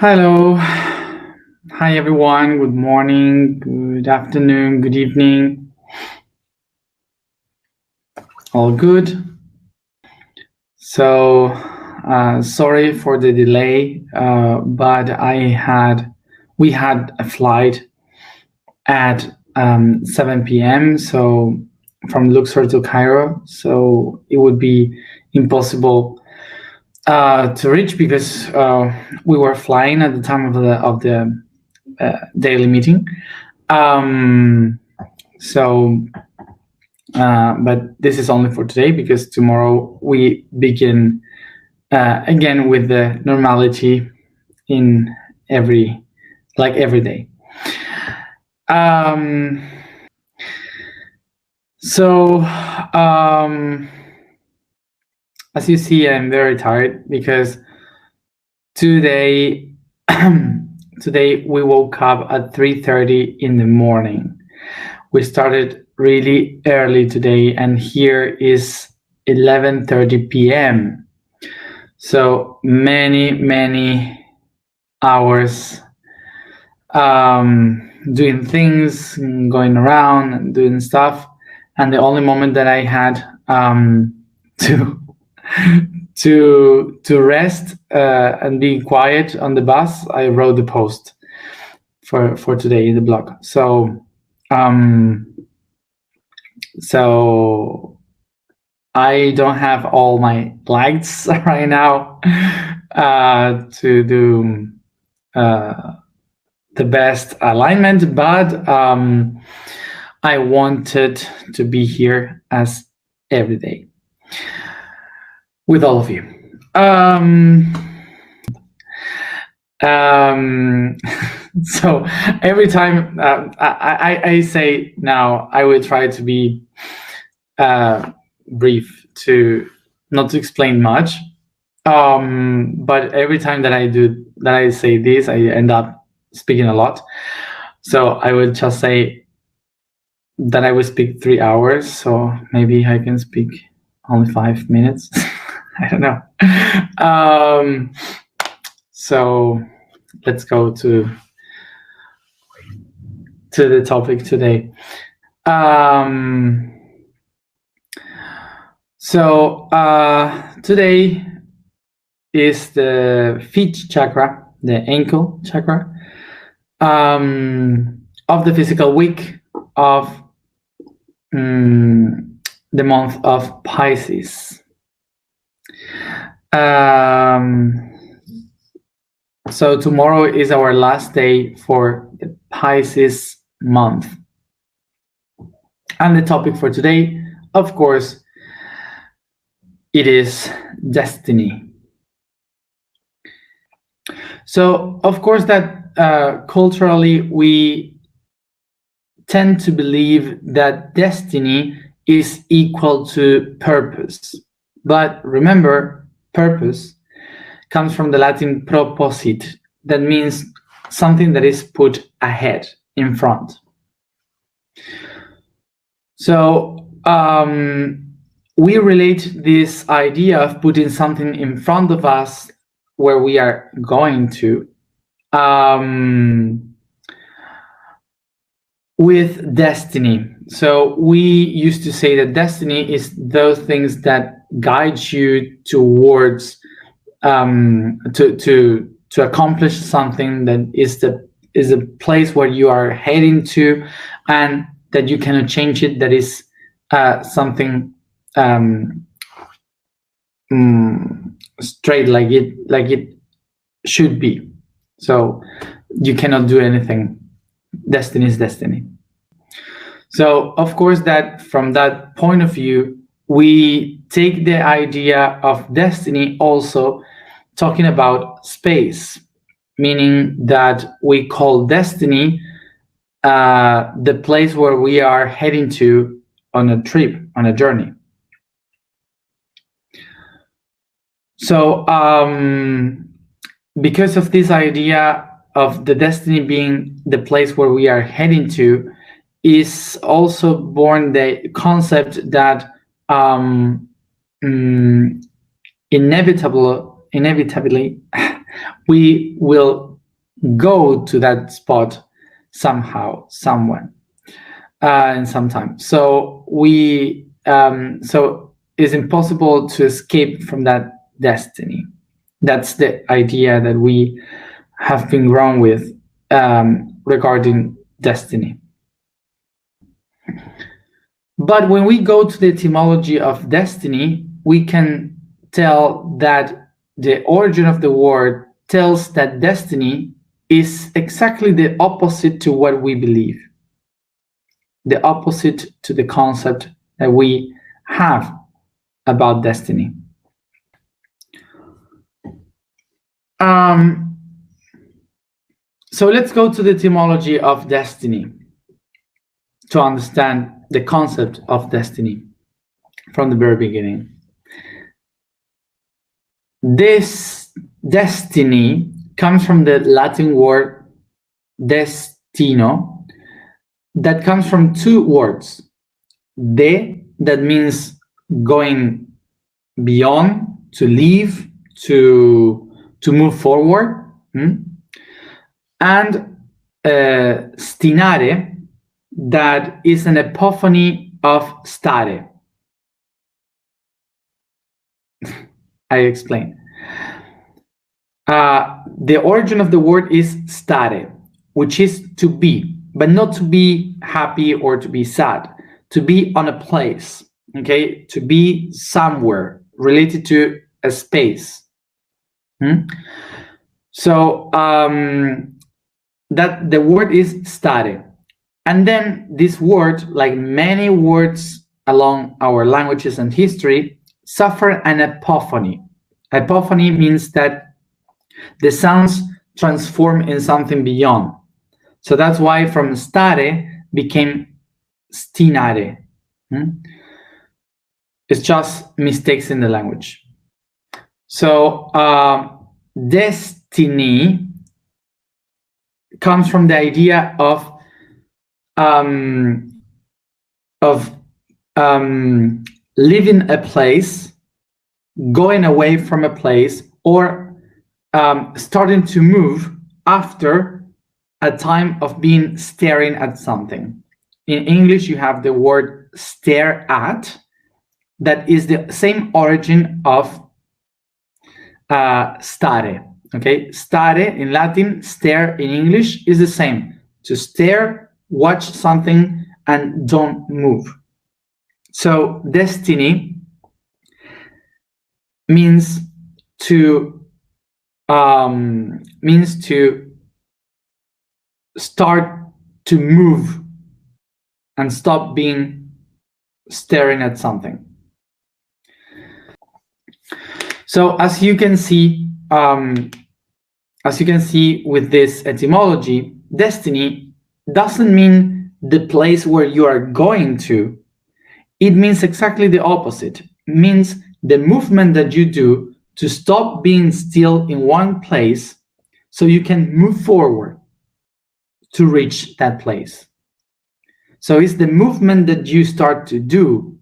Hello. Hi, everyone. Good morning, good afternoon, good evening. All good. So, sorry for the delay, but we had a flight at 7 p.m. So, from Luxor to Cairo. So, it would be impossible to reach because we were flying at the time of the daily meeting. So, but this is only for today because tomorrow we begin again with the normality in every day. Um, so, as you see, I'm very tired because today today we woke up at 3:30 in the morning. We started really early today, and here is 11:30 p.m. So many hours doing things, going around and doing stuff. And the only moment that I had to to rest and be quiet on the bus, I wrote the post for today in the blog. So I don't have all my lights right now to do the best alignment, but I wanted to be here as every day with all of you. So every time I say now, I will try to be brief, to not to explain much. But every time that I say this, I end up speaking a lot. So I would just say that I will speak 3 hours. So maybe I can speak only 5 minutes. I don't know. So let's go to the topic today. So today is the feet chakra, the ankle chakra, of the physical week of the month of Pisces. So tomorrow is our last day for the Pisces month. And the topic for today, of course, it is destiny. So, of course, that culturally we tend to believe that destiny is equal to purpose. But remember, purpose comes from the Latin proposite, that means something that is put ahead, in front. So we relate this idea of putting something in front of us where we are going to with destiny. So we used to say that destiny is those things that guide you towards to accomplish something that is a place where you are heading to, and that you cannot change it. That is something straight, like it should be. So you cannot do anything. Destiny is destiny. So of course, that from that point of view, we take the idea of destiny also talking about space, meaning that we call destiny the place where we are heading to on a trip, on a journey. So because of this idea of the destiny being the place where we are heading to, is also born the concept that inevitably we will go to that spot somehow, somewhere, in some time. So so it's impossible to escape from that destiny. That's the idea that we have been grown with regarding destiny. But when we go to the etymology of destiny, we can tell that the origin of the word tells that destiny is exactly the opposite to what we believe, the opposite to the concept that we have about destiny. So let's go to the etymology of destiny to understand the concept of destiny from the very beginning. This destiny comes from the Latin word destino, that comes from two words. De, that means going beyond, to leave, to move forward, and stinare, that is an epophony of stare. I explain. The origin of the word is stare, which is to be, but not to be happy or to be sad, to be on a place, okay, to be somewhere related to a space. So that the word is stare. And then this word, like many words along our languages and history, suffer an epophony. Epophony means that the sounds transform in something beyond. So that's why from stare became stinare. It's just mistakes in the language. So destiny comes from the idea of leaving a place, going away from a place, or starting to move after a time of being staring at something. In English, you have the word stare at, that is the same origin of stare. Okay, stare in Latin, stare in English is the same. To stare, watch something, and don't move. So destiny means to start to move and stop being staring at something. So as you can see with this etymology, destiny doesn't mean the place where you are going to. It means exactly the opposite. It means the movement that you do to stop being still in one place so you can move forward to reach that place. So it's the movement that you start to do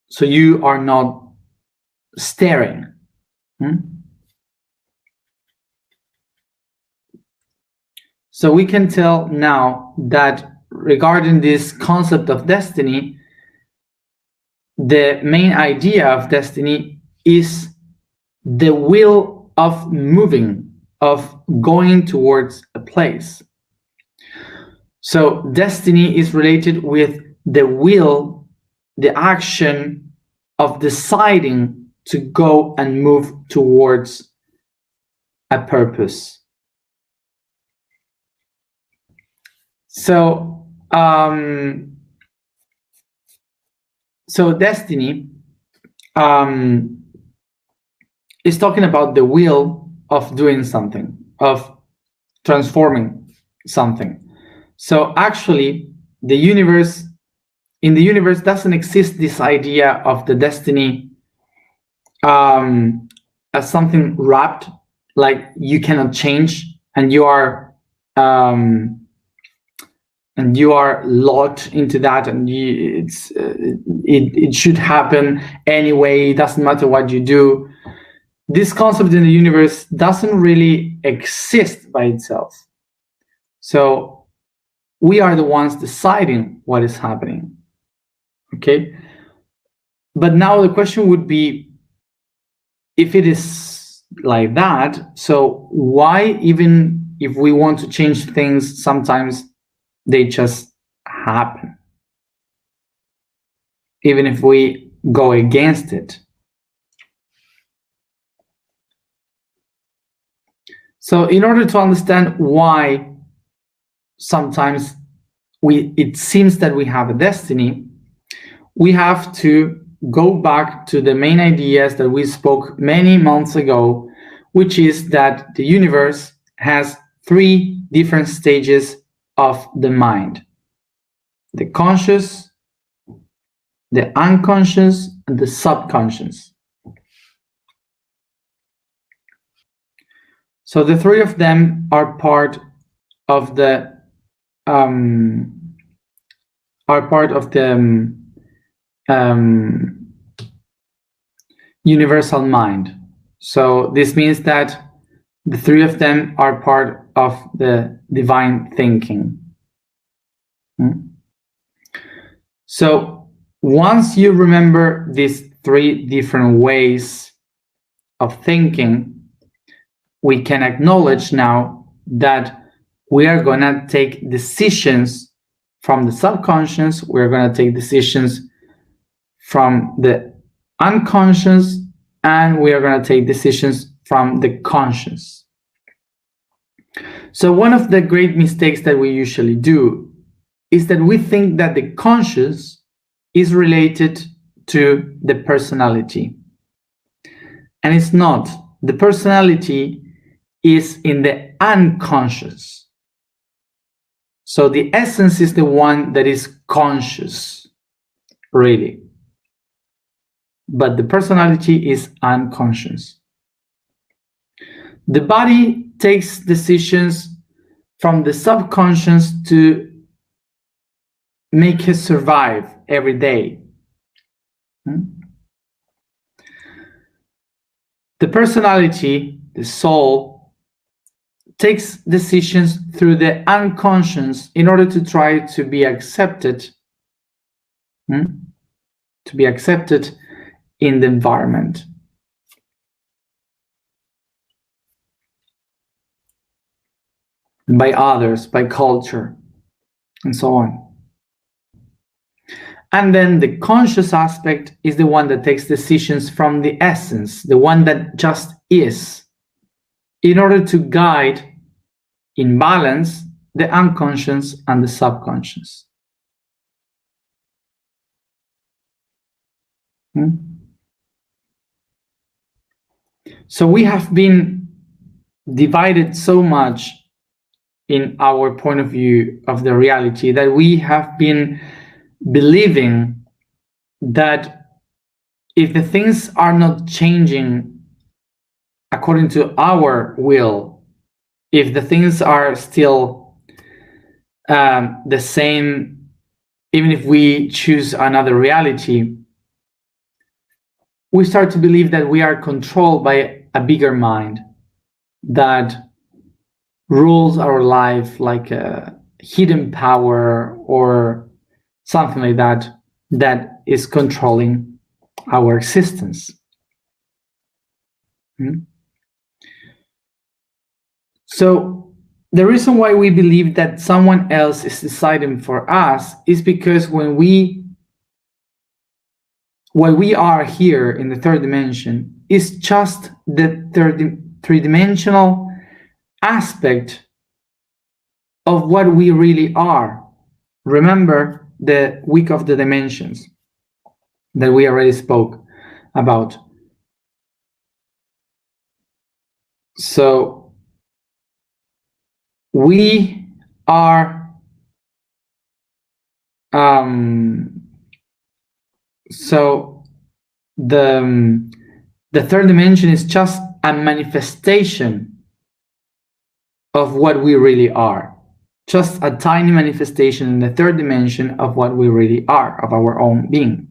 so you are not staring. So we can tell now that regarding this concept of destiny, the main idea of destiny is the will of moving, of going towards a place. So destiny is related with the will, the action of deciding to go and move towards a purpose. So destiny is talking about the will of doing something, of transforming something. So actually, in the universe doesn't exist this idea of the destiny as something wrapped, like you cannot change and you are locked into that, and it should happen anyway. It doesn't matter what you do. this concept in the universe doesn't really exist by itself. So we are the ones deciding what is happening. Okay? But now the question would be, if it is like that, so why, even if we want to change things, sometimes they just happen, even if we go against it? So in order to understand why sometimes it seems that we have a destiny, we have to go back to the main ideas that we spoke many months ago, which is that the universe has 3 different stages of the mind: the conscious, the unconscious, and the subconscious. So the 3 of them are part of the universal mind. So this means that the 3 of them are part of the divine thinking. So once you remember these 3 different ways of thinking, we can acknowledge now that we are going to take decisions from the subconscious, we're going to take decisions from the unconscious, and we are going to take decisions from the conscious. So one of the great mistakes that we usually do is that we think that the conscious is related to the personality. And it's not. The personality is in the unconscious. So the essence is the one that is conscious, really. But the personality is unconscious. The body takes decisions from the subconscious to make us survive every day. The personality, the soul, takes decisions through the unconscious in order to try to be accepted, in the environment. By others, by culture, and so on. And then the conscious aspect is the one that takes decisions from the essence, the one that just is, in order to guide in balance the unconscious and the subconscious. So we have been divided so much in our point of view of the reality that we have been believing that if the things are not changing according to our will, if the things are still the same, even if we choose another reality, we start to believe that we are controlled by a bigger mind that rules our life, like a hidden power or something like that, that is controlling our existence. So the reason why we believe that someone else is deciding for us is because when we are here in the third dimension is just the three-dimensional aspect of what we really are. Remember the week of the dimensions that we already spoke about. So we are so the third dimension is just a manifestation of what we really are, just a tiny manifestation in the third dimension of what we really are, of our own being.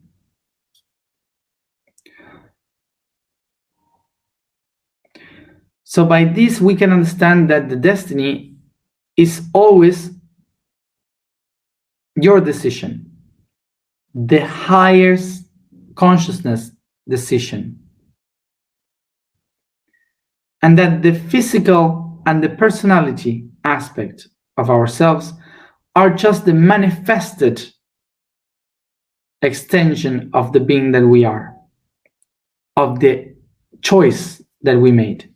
So by this, we can understand that the destiny is always your decision, the highest consciousness decision. And that the physical and the personality aspect of ourselves are just the manifested extension of the being that we are, of the choice that we made.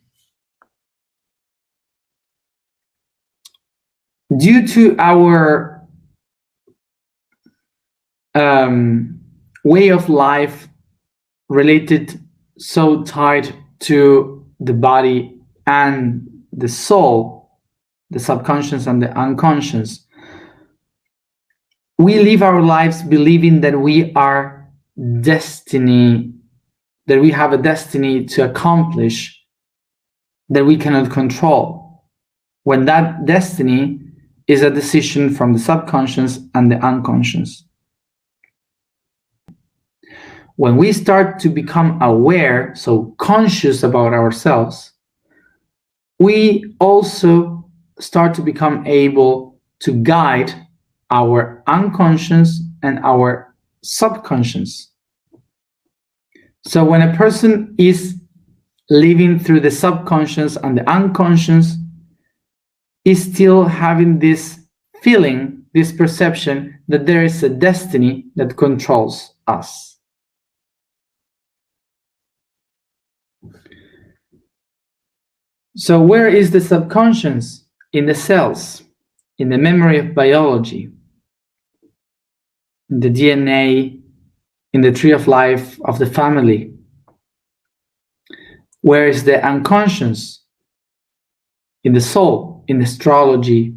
Due to our way of life related so tied to the body and the soul, the subconscious and the unconscious, we live our lives believing that we are destiny, that we have a destiny to accomplish that we cannot control, when that destiny is a decision from the subconscious and the unconscious. When we start to become aware, so conscious about ourselves, we also start to become able to guide our unconscious and our subconscious. So when a person is living through the subconscious and the unconscious, is still having this feeling, this perception that there is a destiny that controls us. So where is the subconscious? In the cells, in the memory of biology, in the DNA, in the tree of life of the family. Where is the unconscious? In the soul, in astrology,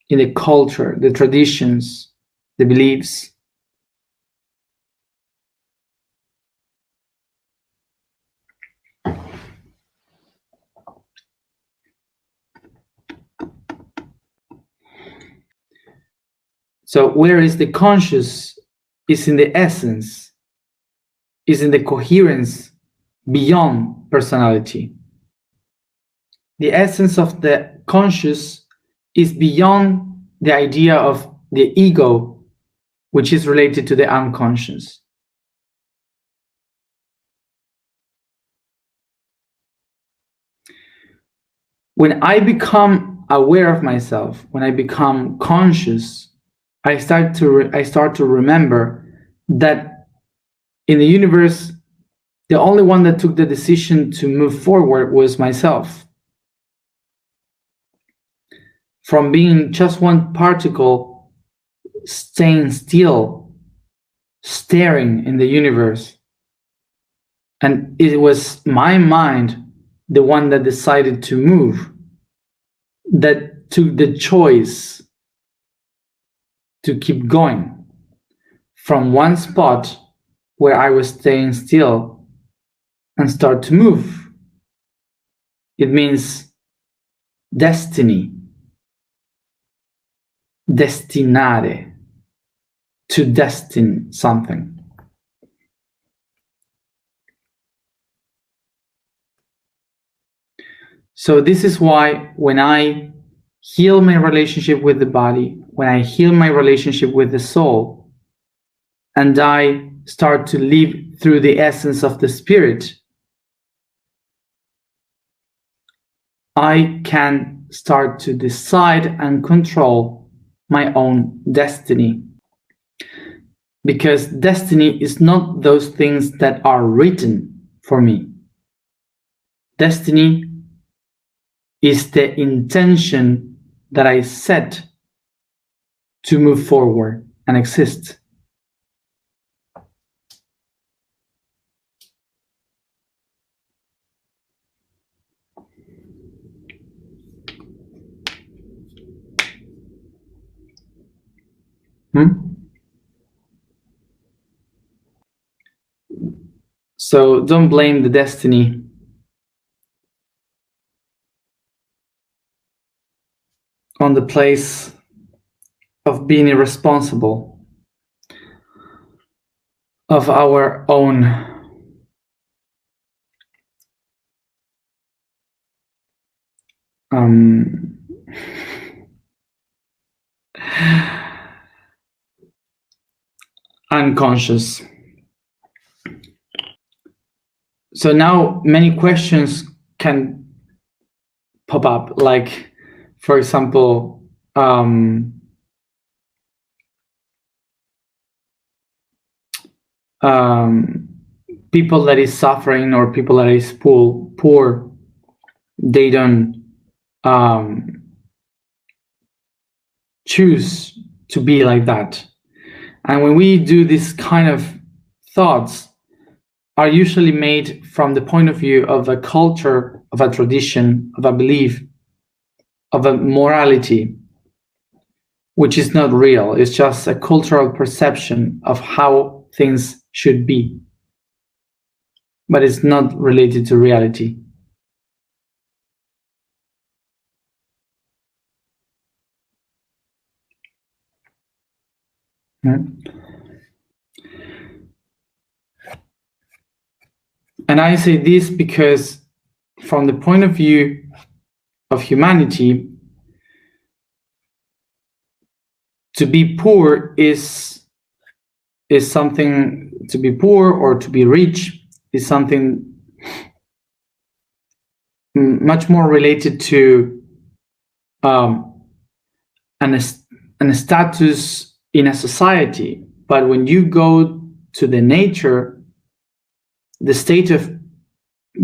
in the culture, the traditions, the beliefs. So where is the conscious? Is in the essence, is in the coherence beyond personality. The essence of the conscious is beyond the idea of the ego, which is related to the unconscious. When I become aware of myself, when I become conscious, I start to remember that in the universe, the only one that took the decision to move forward was myself. From being just one particle staying still, staring in the universe. And it was my mind, the one that decided to move, that took the choice to keep going from one spot where I was staying still and start to move. It means destiny, destinare, to destine something. So this is why when I heal my relationship with the body, when I heal my relationship with the soul, and I start to live through the essence of the spirit, I can start to decide and control my own destiny. Because destiny is not those things that are written for me. Destiny is the intention that I set to move forward and exist. So don't blame the destiny. On the place of being irresponsible of our own unconscious. So now many questions can pop up, like, for example, people that is suffering or people that is poor, they don't choose to be like that. And when we do this kind of thoughts, are usually made from the point of view of a culture, of a tradition, of a belief, of a morality, which is not real. It's just a cultural perception of how things should be, but it's not related to reality. And I say this because from the point of view of humanity, to be poor is something, to be poor or to be rich is something much more related to an status in a society. But when you go to the nature, the state of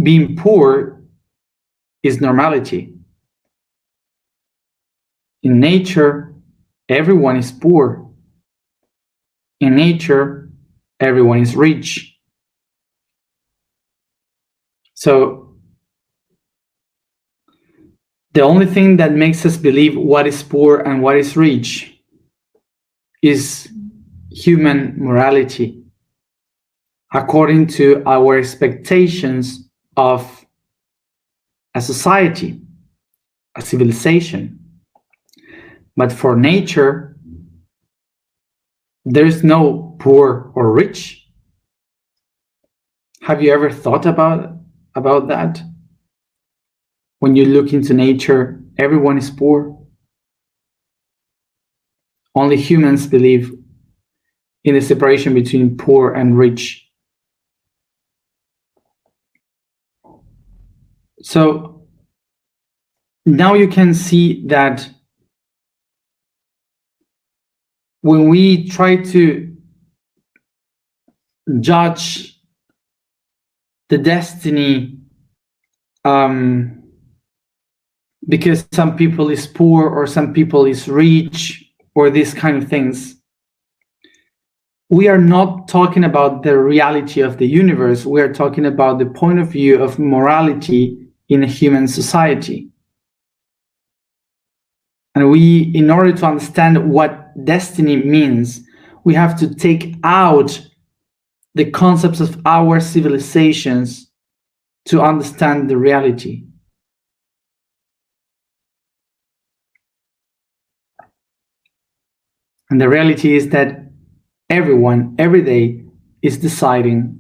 being poor is normality. In nature, everyone is poor. In nature, everyone is rich. So the only thing that makes us believe what is poor and what is rich is human morality, according to our expectations of a society, a civilization. But for nature, there's no poor or rich. Have you ever thought about that? When you look into nature, everyone is poor. Only humans believe in the separation between poor and rich. So now you can see that when we try to judge the destiny because some people is poor or some people is rich or these kind of things, we are not talking about the reality of the universe. We are talking about the point of view of morality in a human society. And we, in order to understand what destiny means, we have to take out the concepts of our civilizations to understand the reality. And the reality is that everyone, every day, is deciding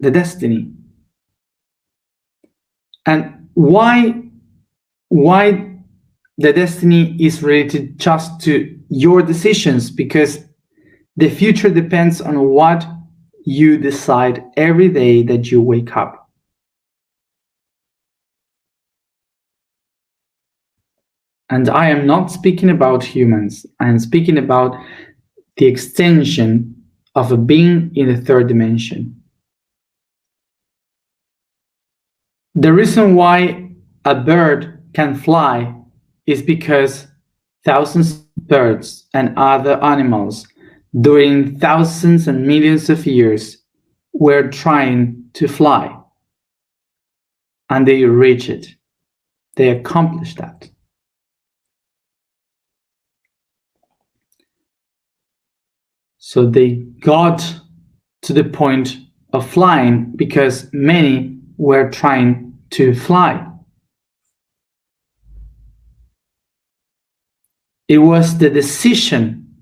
the destiny. And why the destiny is related just to your decisions? Because the future depends on what you decide every day that you wake up. And I am not speaking about humans. I am speaking about the extension of a being in the third dimension. The reason why a bird can fly is because thousands of birds and other animals during thousands and millions of years were trying to fly. And they reached it. They accomplished that. So they got to the point of flying because many were trying to fly. It was the decision.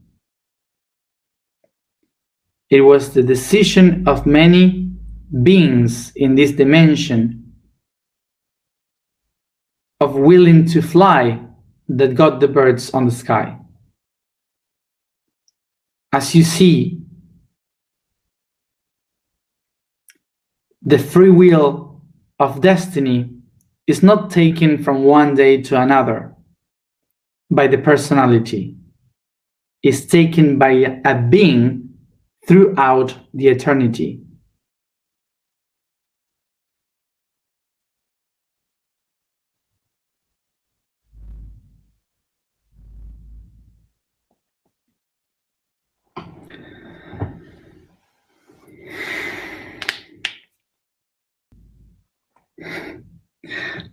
It was the decision of many beings in this dimension of willing to fly that got the birds on the sky. As you see, the free will of destiny is not taken from one day to another by the personality. It's taken by a being throughout the eternity.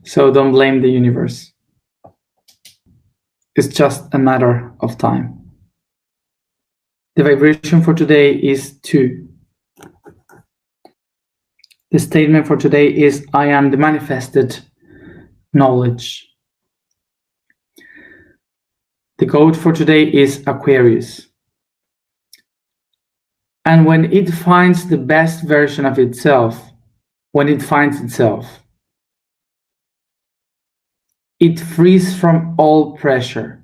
So don't blame the universe. It's just a matter of time. The vibration for today is 2. The statement for today is, I am the manifested knowledge. The code for today is Aquarius. And when it finds the best version of itself, when it finds itself, it frees from all pressure.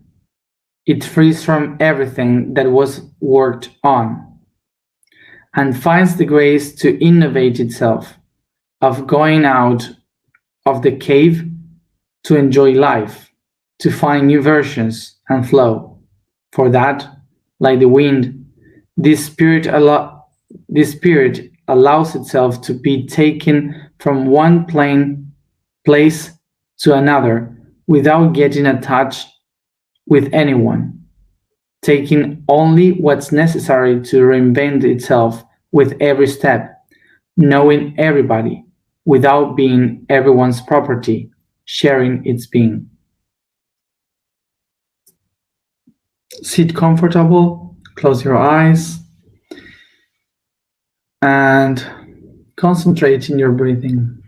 It frees from everything that was worked on and finds the grace to innovate itself, of going out of the cave to enjoy life, to find new versions and flow. For that, like the wind, this spirit allows itself to be taken from one place to another without getting attached with anyone, taking only what's necessary to reinvent itself with every step, knowing everybody without being everyone's property, sharing its being. Sit comfortable, close your eyes, and concentrate in your breathing.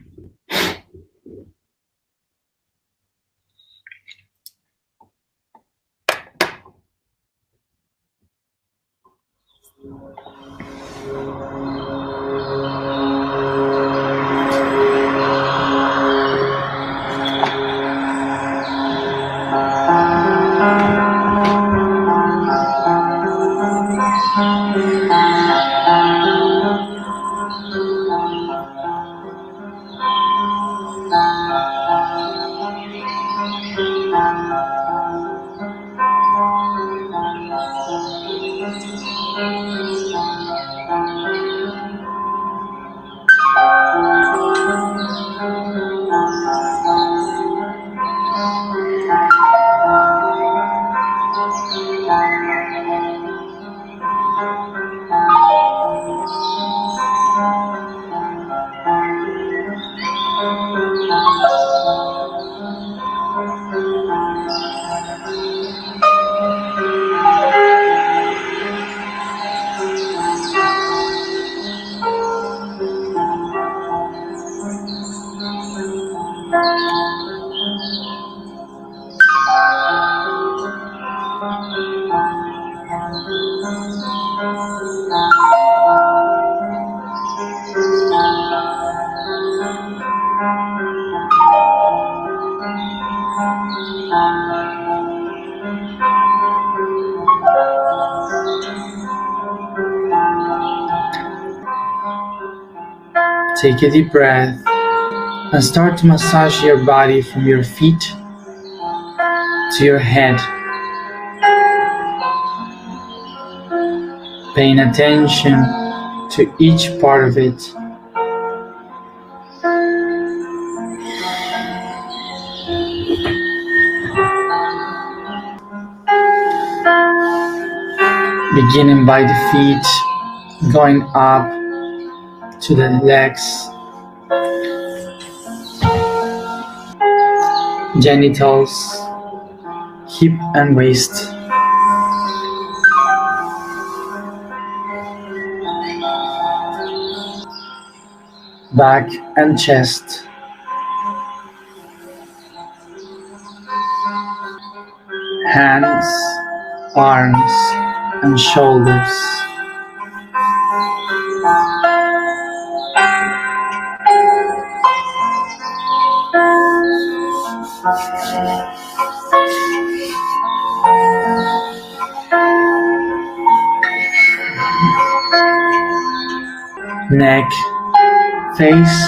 Take a deep breath and start to massage your body from your feet to your head, paying attention to each part of it. Beginning by the feet, going up to the legs, genitals, hip and waist, back and chest, hands, arms and shoulders, neck, face,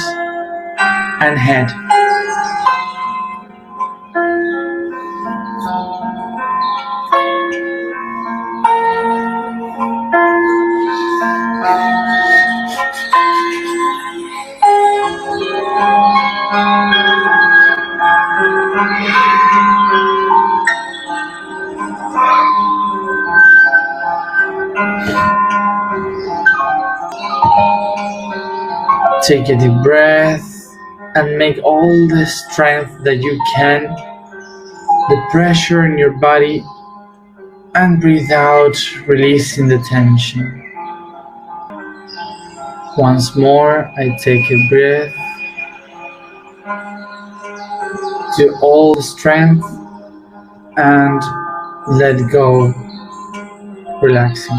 and head. Take a deep breath and make all the strength that you can, the pressure in your body, and breathe out, releasing the tension. Once more, I take a breath, do all the strength, and let go, relaxing.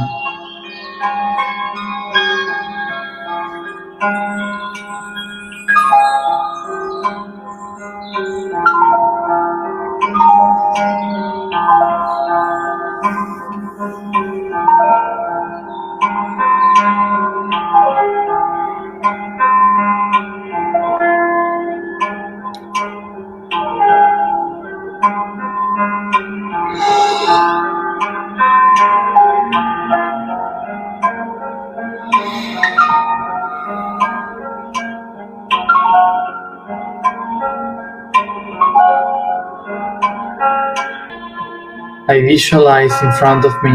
I visualize in front of me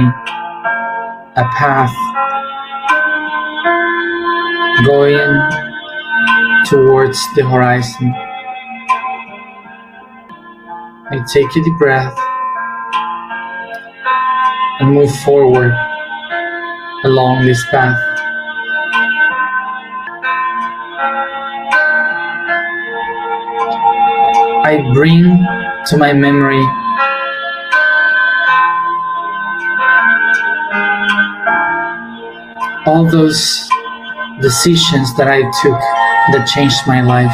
a path going towards the horizon. I take a deep breath and move forward along this path. I bring to my memory all those decisions that I took that changed my life.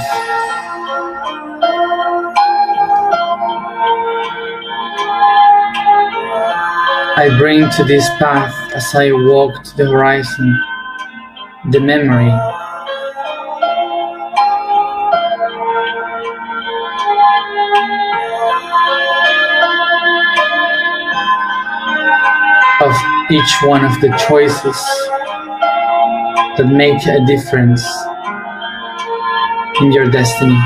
I bring to this path as I walk to the horizon the memory of each one of the choices that make a difference in your destiny.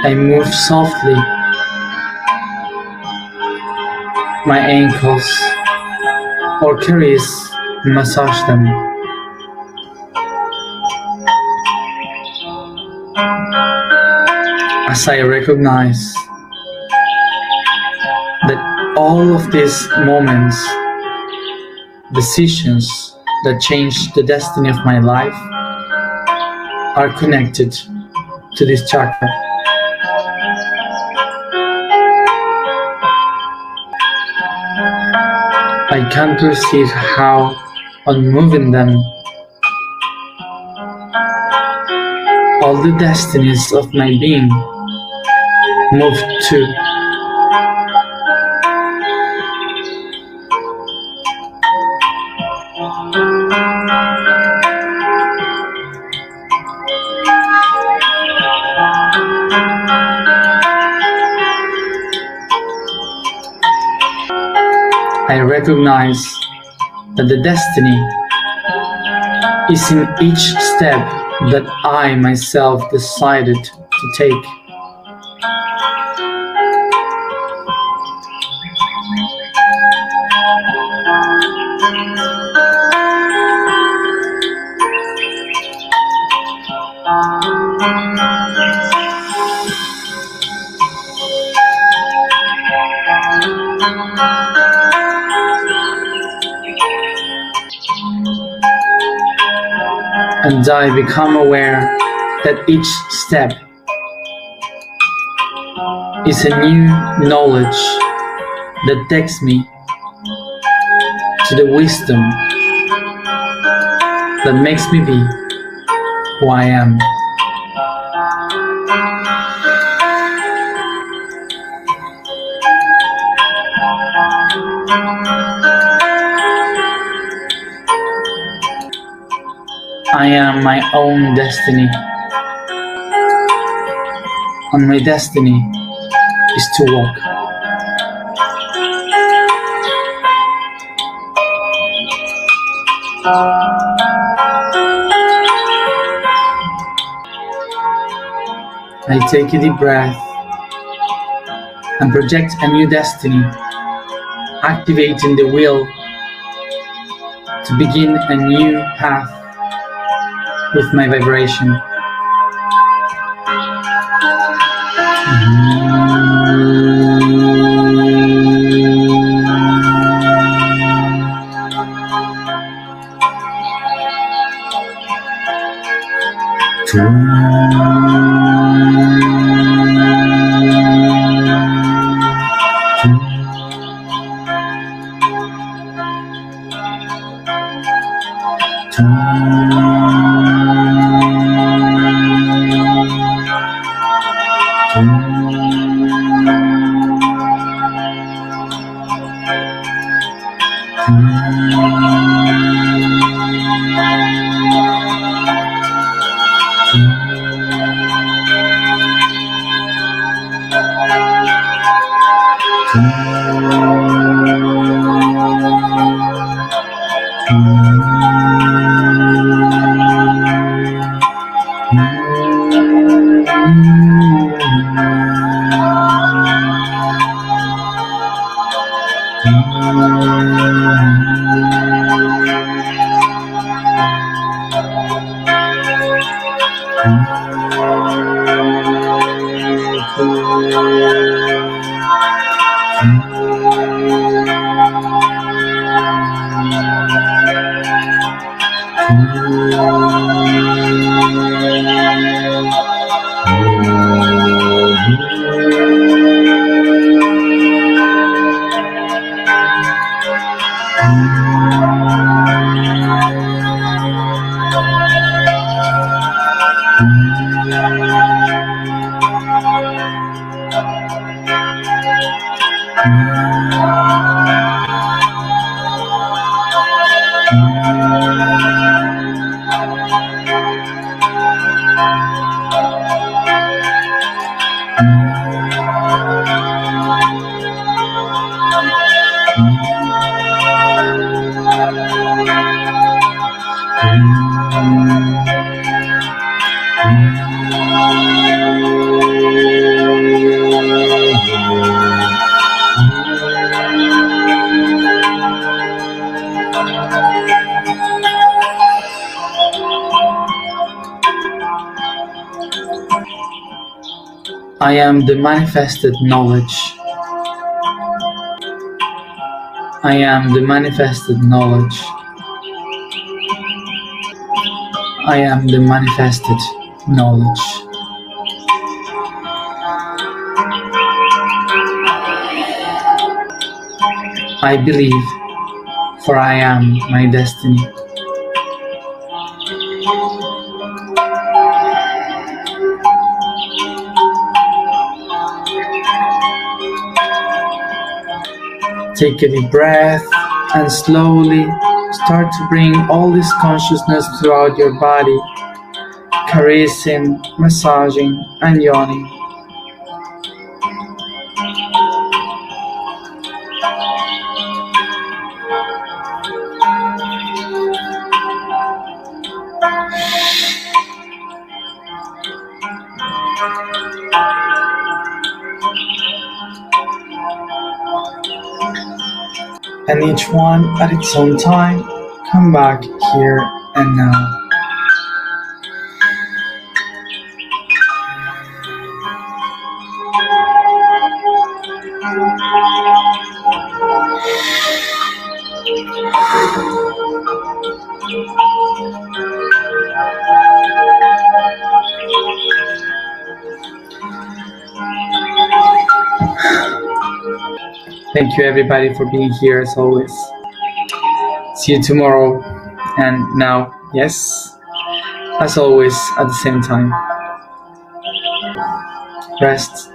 I move softly my ankles or caress and massage them. As I recognize that all of these moments, decisions that change the destiny of my life are connected to this chakra. I can perceive how, on moving them, all the destinies of my being move too. I recognize that the destiny is in each step that I myself decided to take. And I become aware that each step is a new knowledge that takes me to the wisdom that makes me be who I am. I am my own destiny, and my destiny is to walk. I take a deep breath and project a new destiny, activating the will to begin a new path with my vibration. I am the manifested knowledge. I am the manifested knowledge. I am the manifested knowledge. I believe, for I am my destiny. Take a deep breath and slowly start to bring all this consciousness throughout your body, caressing, massaging, and yawning. And each one at its own time, come back here and now. Thank you everybody for being here as always. See you tomorrow. And now, yes, as always, at the same time. Rest.